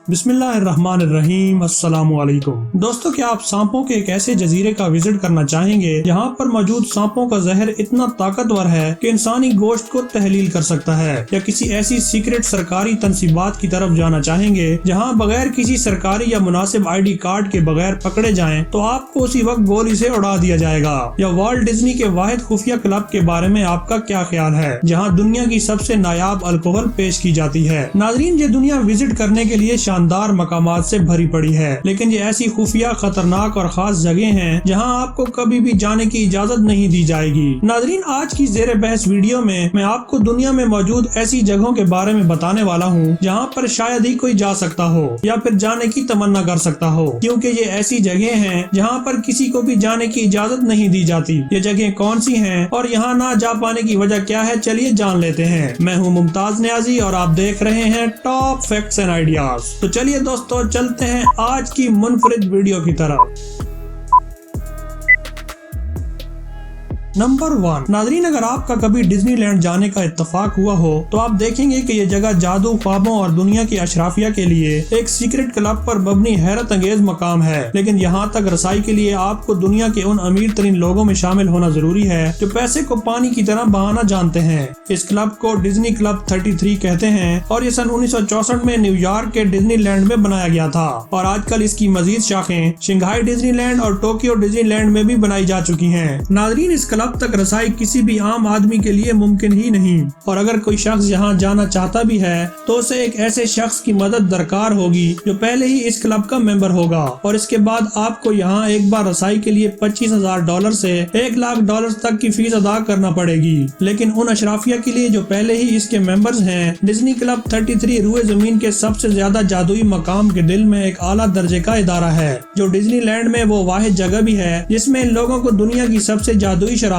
बिस्मिल्लाहिर्रहमानिर्रहीम। अस्सलामु अलैकुम। दोस्तों, क्या आप सांपों के एक ऐसे जजीरे का विजिट करना चाहेंगे जहां पर मौजूद सांपों का जहर इतना ताकतवर है कि इंसानी गोश्त को तहलील कर सकता है, या किसी ऐसी सीक्रेट सरकारी तंसीबात की तरफ जाना चाहेंगे जहां बगैर किसी सरकारी या मुनासिब ID कार्ड के बगैर पकड़े जाएं तो आपको उसी वक्त गोली से उड़ा दिया जाएगा, या वॉल्ट डिज्नी के वाहिद खुफिया क्लब के बारे में आपका क्या ख्याल है जहां दुनिया की सबसे नायाब अल्कोहल पेश की जाती है। नाजरीन, ये दुनिया विजिट करने के लिए शानदार मकामात से भरी पड़ी है, लेकिन ये ऐसी खुफिया, खतरनाक और खास जगह हैं जहां आपको कभी भी जाने की इजाजत नहीं दी जाएगी। नाजरीन, आज की ज़ेरे बहस वीडियो में मैं आपको दुनिया में मौजूद ऐसी जगहों के बारे में बताने वाला हूं जहां पर शायद ही कोई जा सकता हो या फिर जाने की तमन्ना कर सकता हो, क्योंकि ये ऐसी जगह हैं जहां पर किसी को भी जाने की इजाजत नहीं दी जाती। ये जगह कौन सी हैं और यहाँ ना जा पाने की वजह क्या है, चलिए जान लेते हैं। मैं हूँ मुमताज नियाजी और आप देख रहे हैं टॉप फैक्ट्स एंड आइडियाज। तो चलिए दोस्तों, चलते हैं आज की मुनफरिद वीडियो की तरफ। नंबर 1। नाजरीन, अगर आपका कभी डिज्नीलैंड जाने का इत्तेफाक हुआ हो तो आप देखेंगे कि ये जगह जादू, ख्वाबों और दुनिया की अशराफिया के लिए एक सीक्रेट क्लब पर मबनी हैरत अंगेज मकाम है। लेकिन यहाँ तक रसाई के लिए आपको दुनिया के उन अमीर तरीन लोगों में शामिल होना जरूरी है जो पैसे को पानी की तरह बहाना जानते हैं। इस क्लब को डिज्नी क्लब 33 कहते हैं और ये सन 1964 में न्यूयॉर्क के डिज्नीलैंड में बनाया गया था, और आजकल इसकी मजीद शाखें शंघाई डिज्नीलैंड और टोक्यो डिज्नीलैंड में भी बनाई जा चुकी हैं। नाजरीन, इस क्लब तक रसाई किसी भी आम आदमी के लिए मुमकिन ही नहीं, और अगर कोई शख्स यहाँ जाना चाहता भी है तो उसे एक ऐसे शख्स की मदद दरकार होगी जो पहले ही इस क्लब का मेंबर होगा, और इसके बाद आपको यहाँ एक बार रसाई के लिए $25,000 से $1,00,000 तक की फीस अदा करना पड़ेगी। लेकिन उन अशराफिया के लिए जो पहले ही इसके मेंबर्स हैं, डिज्नी क्लब 33 रूए जमीन के सबसे ज्यादा जादुई मकाम के दिल में एक आला दर्जे का इदारा है, जो डिज्नीलैंड में वो वाहिद जगह भी है जिसमें इन लोगों को दुनिया की सबसे जादुई शराब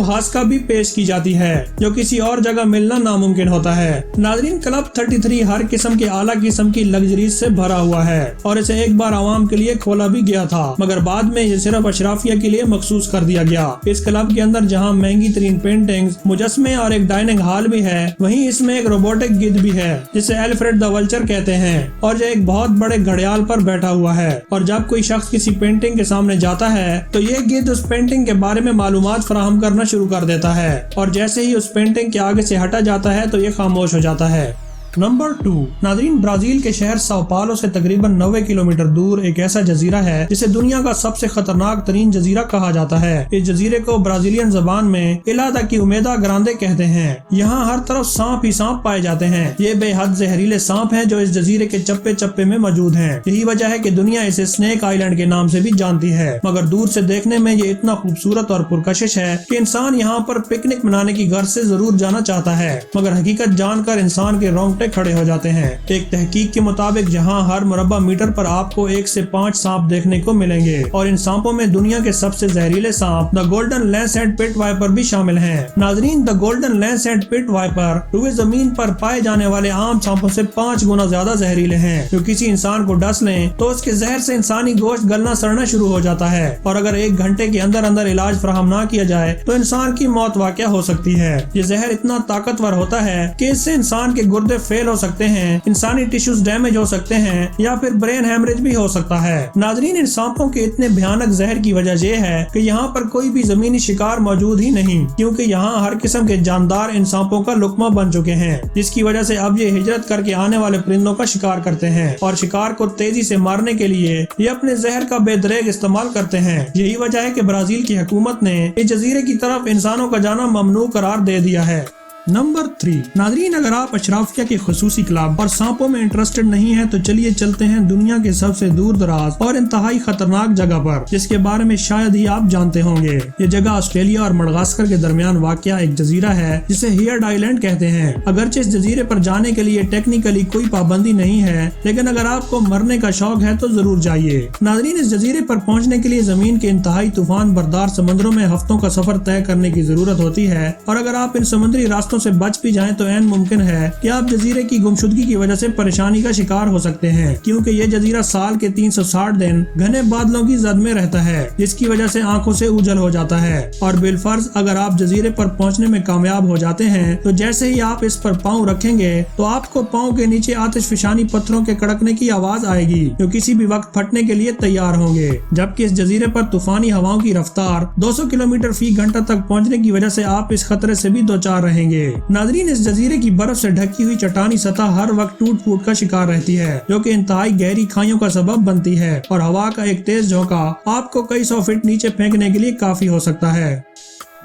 हास्का भी पेश की जाती है, जो किसी और जगह मिलना नामुमकिन होता है। नाजरीन, क्लब 33 हर किस्म के आला किस्म की लग्जरीज से भरा हुआ है और इसे एक बार आवाम के लिए खोला भी गया था, मगर बाद में ये सिर्फ अशराफिया के लिए मखसूस कर दिया गया। इस क्लब के अंदर जहाँ महंगी तरीन पेंटिंग्स, मुजस्मे और एक डाइनिंग हॉल भी है, वहीं इसमें एक रोबोटिक गिद्ध भी है जिसे एल्फ्रेड द वल्चर कहते हैं, और जो एक बहुत बड़े घड़ियाल पर बैठा हुआ है। और जब कोई शख्स किसी पेंटिंग के सामने जाता है तो ये गिद्ध उस पेंटिंग के बारे में मालूमात फराहम करना शुरू कर देता है, और जैसे ही उस पेंटिंग के आगे से हटा जाता है तो ये खामोश हो जाता है। नंबर 2। नाजरीन, ब्राजील के शहर साओ पाउलो से तकरीबन 90 किलोमीटर दूर एक ऐसा जजीरा है जिसे दुनिया का सबसे खतरनाक तरीन जजीरा कहा जाता है। इस जजीरे को ब्राजीलियन जबान में इला दा क्यूमेदा ग्रांडे कहते हैं। यहाँ हर तरफ सांप ही सांप पाए जाते हैं। ये बेहद जहरीले सांप हैं जो इस जजीरे के चप्पे चप्पे में मौजूद हैं। यही वजह है कि दुनिया इसे स्नेक आइलैंड के नाम से भी जानती है, मगर दूर से देखने में ये इतना खूबसूरत और पुरकशिश है कि इंसान यहाँ पर पिकनिक मनाने की गर्ज से जरूर जाना चाहता है, मगर हकीकत जानकर इंसान के रोंगटे खड़े हो जाते हैं। एक तहकीक के मुताबिक जहां हर मुरब्बा मीटर पर आपको 1 से 5 सांप देखने को मिलेंगे, और इन सांपों में दुनिया के सबसे जहरीले सांप the golden lancet pit viper भी शामिल हैं। नाजरीन, the golden lancet pit viper रूए जमीन पर पाए जाने वाले आम सांपों से 5 गुना ज्यादा जहरीले हैं, जो किसी इंसान को डस लें तो उसके जहर से इंसानी गोश्त गलना सड़ना शुरू हो जाता है, और अगर 1 घंटे के अंदर अंदर इलाज फराहम न किया जाए तो इंसान की मौत वाक़या हो सकती है। ये जहर इतना ताकतवर होता है कि इससे इंसान के गुर्दे फेल हो सकते हैं, इंसानी टिश्यूज डैमेज हो सकते हैं, या फिर ब्रेन हेमरेज भी हो सकता है। नाजरीन, इन सांपों के इतने भयानक जहर की वजह यह है कि यहाँ पर कोई भी जमीनी शिकार मौजूद ही नहीं, क्योंकि यहाँ हर किस्म के जानदार इन सांपों का लुकमा बन चुके हैं, जिसकी वजह से अब ये हिजरत करके आने वाले परिंदों का शिकार करते हैं, और शिकार को तेजी से मारने के लिए ये अपने जहर का बेदरेग इस्तेमाल करते हैं। यही वजह है कि ब्राजील की हुकूमत ने इस जजीरे की तरफ इंसानों का जाना ममनू करार दे दिया है। नंबर 3। नाजरीन, अगर आप अशराफिया के खुसूसी क्लब और सांपों में इंटरेस्टेड नहीं है तो चलिए चलते हैं दुनिया के सबसे दूर दराज और इंतहाई खतरनाक जगह पर, जिसके बारे में शायद ही आप जानते होंगे। ये जगह ऑस्ट्रेलिया और मडगास्कर के दरमियान वाक़या एक जजीरा है जिसे हियर्ड आइलैंड कहते हैं। अगरचे इस जजीरे पर जाने के लिए टेक्निकली कोई पाबंदी नहीं है, लेकिन अगर आपको मरने का शौक है तो जरूर जाइए। नाजरीन, इस जजीरे पर पहुँचने के लिए जमीन के इंतहाई तूफान बरदार समंदरों में हफ्तों का सफर तय करने की जरूरत होती है, और अगर आप इन समुद्री रास्तों راستوں سے بچ بھی جائیں تو عین ممکن ہے کہ آپ جزیرے کی گمشدگی کی وجہ سے پریشانی کا شکار ہو سکتے ہیں، کیونکہ یہ جزیرہ سال کے 360 دن گھنے بادلوں کی زد میں رہتا ہے، جس کی وجہ سے آنکھوں سے اوجھل ہو جاتا ہے۔ اور بالفرض اگر آپ جزیرے پر پہنچنے میں کامیاب ہو جاتے ہیں تو جیسے ہی آپ اس پر پاؤں رکھیں گے تو آپ کو پاؤں کے نیچے آتش فشانی پتھروں کے کڑکنے کی آواز آئے گی جو کسی بھی وقت پھٹنے کے لیے تیار ہوں گے، جبکہ اس جزیرے پر طوفانی ہواؤں کی رفتار 200 کلومیٹر فی گھنٹہ تک پہنچنے کی وجہ سے آپ اس خطرے سے بھی دوچار رہیں گے۔ ناظرین، اس جزیرے کی برف سے ڈھکی ہوئی چٹانی سطح ہر وقت ٹوٹ پھوٹ کا شکار رہتی ہے، جو کہ انتہائی گہری کھائیوں کا سبب بنتی ہے، اور ہوا کا ایک تیز جھونکا آپ کو کئی 100 فٹ نیچے پھینکنے کے لیے کافی ہو سکتا ہے۔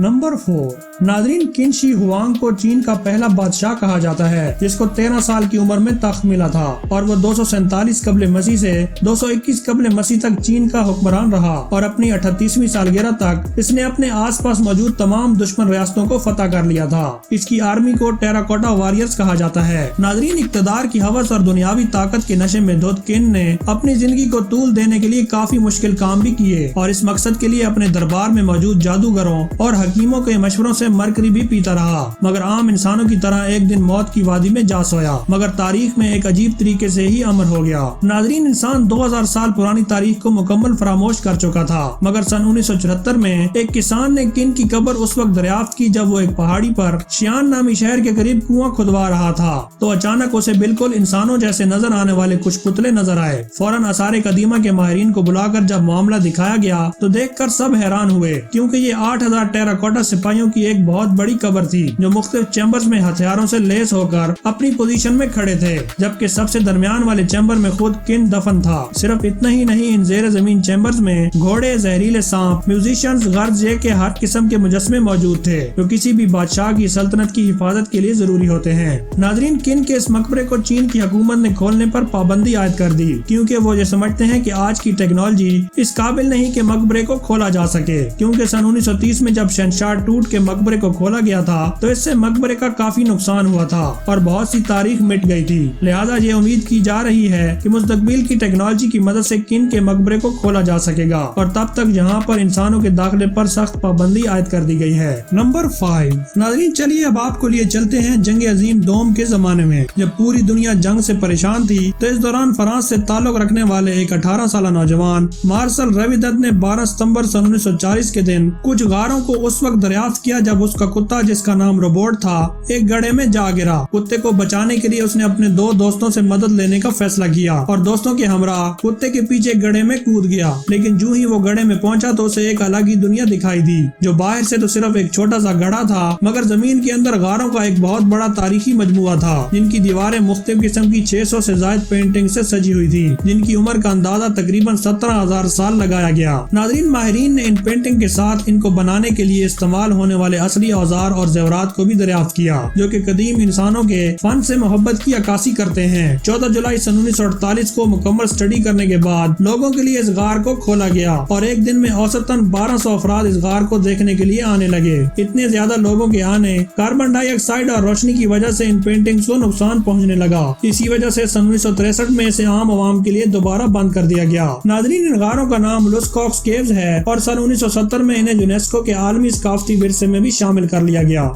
نمبر 4، ناظرین، قن شی ہوانگ کو چین کا پہلا بادشاہ کہا جاتا ہے، جس کو 13 سال کی عمر میں تخت ملا تھا، اور وہ 247 قبل مسیح سے 221 قبل مسیح تک چین کا حکمران رہا، اور اپنی 38ویں سالگرہ تک اس نے اپنے آس پاس موجود تمام دشمن ریاستوں کو فتح کر لیا تھا۔ اس کی آرمی کو ٹیراکوٹا واریئرز کہا جاتا ہے۔ ناظرین، اقتدار کی ہوس اور دنیاوی طاقت کے نشے میں دھت قن نے اپنی زندگی کو طول دینے کے لیے کافی مشکل کام بھی کیے، اور اس مقصد کے لیے اپنے دربار میں موجود جادوگروں اور حکیموں کے مشوروں سے مرکری بھی پیتا رہا، مگر عام انسانوں کی طرح ایک دن موت کی وادی میں جا سویا، مگر تاریخ میں ایک عجیب طریقے سے ہی امر ہو گیا۔ ناظرین، انسان 2000 سال پرانی تاریخ کو مکمل فراموش کر چکا تھا، مگر سن 1974 میں ایک کسان نے قن کی قبر اس وقت دریافت کی جب وہ ایک پہاڑی پر شیان نامی شہر کے قریب کنواں کھدوا رہا تھا، تو اچانک اسے بالکل انسانوں جیسے نظر آنے والے کچھ پتلے نظر آئے۔ فوراً آثار قدیمہ کے ماہرین کو بلا کر جب معاملہ دکھایا گیا تو دیکھ کر سب حیران ہوئے، کیونکہ یہ 8000 ٹیراکوٹا سپاہیوں کی ایک بہت بڑی قبر تھی جو مختلف چیمبرز میں ہتھیاروں سے لیس ہو کر اپنی پوزیشن میں کھڑے تھے، جبکہ سب سے درمیان والے چیمبر میں خود قن دفن تھا۔ صرف اتنا ہی نہیں، ان زیر زمین چیمبرز میں گھوڑے، زہریلے سانپ، میوزیشنز، غرض یہ کہ ہر قسم کے مجسمے موجود تھے جو کسی بھی بادشاہ کی سلطنت کی حفاظت کے لیے ضروری ہوتے ہیں۔ ناظرین، قن کے اس مقبرے کو چین کی حکومت نے کھولنے پر پابندی عائد کر دی، کیونکہ وہ یہ سمجھتے ہیں کہ آج کی ٹیکنالوجی اس قابل نہیں کہ مقبرے کو کھولا جا سکے، کیونکہ سن 1930 میں جب شہنشاہ ٹوٹ کے مقبرے کو کھولا گیا تھا تو اس سے مقبرے کا کافی نقصان ہوا تھا اور بہت سی تاریخ مٹ گئی تھی، لہذا یہ امید کی جا رہی ہے کہ مستقبل کی ٹیکنالوجی کی مدد سے قن کے مقبرے کو کھولا جا سکے گا، اور تب تک یہاں پر انسانوں کے داخلے پر سخت پابندی عائد کر دی گئی ہے۔ نمبر 5، ناظرین، چلیے اب آپ کو لیے چلتے ہیں جنگ عظیم دوم کے زمانے میں، جب پوری دنیا جنگ سے پریشان تھی تو اس دوران فرانس سے تعلق رکھنے والے ایک 18 سالہ نوجوان مارسل ریویدت نے 12 ستمبر سن 1940 کے دن کچھ غاروں کو اس وقت دریافت کیا جب اس کا کتا، جس کا نام روبوٹ تھا، ایک گڑھے میں جا گرا۔ کتے کو بچانے کے لیے اس نے اپنے 2 دوستوں سے مدد لینے کا فیصلہ کیا اور دوستوں کے ہمراہ کتے کے پیچھے گڑھے میں کود گیا، لیکن جو ہی وہ گڑھے میں پہنچا تو اسے ایک الگ ہی دنیا دکھائی دی، جو باہر سے تو صرف ایک چھوٹا سا گڑھا تھا، مگر زمین کے اندر غاروں کا ایک بہت بڑا تاریخی مجموعہ تھا، جن کی دیواریں مختلف قسم کی 600 سے زائد پینٹنگ سے سجی ہوئی تھی، جن کی عمر کا اندازہ تقریباً 17,000 سال لگایا گیا۔ ناظرین، ماہرین نے ان پینٹنگ کے ساتھ ان کو بنانے کے لیے استعمال ہونے والے اصلی اوزار اور زیورات کو بھی دریافت کیا، جو کہ قدیم انسانوں کے فن سے محبت کی عکاسی کرتے ہیں۔ 14 جولائی سن 1948 کو مکمل اسٹڈی کرنے کے بعد لوگوں کے لیے اس غار کو کھولا گیا، اور ایک دن میں اوسطاً 1200 افراد اس غار کو دیکھنے کے لیے آنے لگے۔ اتنے زیادہ لوگوں کے آنے، کاربن ڈائی آکسائڈ اور روشنی کی وجہ سے ان پینٹنگز کو نقصان پہنچنے لگا، اسی وجہ سے سن 1963 میں اسے عام عوام کے لیے دوبارہ بند کر دیا گیا۔ ناظرین، ان غاروں کا نام لوسکوکس کیوز ہے، اور سن 1970 میں انہیں یونیسکو کے عالمی ثقافتی ورثے میں بھی شامل کر لیا گیا۔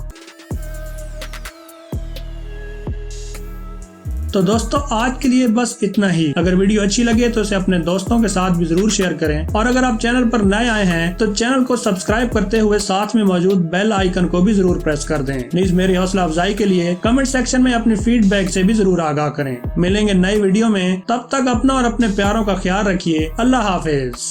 تو دوستو، آج کے لیے بس اتنا ہی۔ اگر ویڈیو اچھی لگے تو اسے اپنے دوستوں کے ساتھ بھی ضرور شیئر کریں، اور اگر آپ چینل پر نئے آئے ہیں تو چینل کو سبسکرائب کرتے ہوئے ساتھ میں موجود بیل آئیکن کو بھی ضرور پریس کر دیں۔ پلیز میری حوصلہ افزائی کے لیے کمنٹ سیکشن میں اپنی فیڈ بیک سے بھی ضرور آگاہ کریں۔ ملیں گے نئی ویڈیو میں، تب تک اپنا اور اپنے پیاروں کا خیال رکھیے۔ اللہ حافظ۔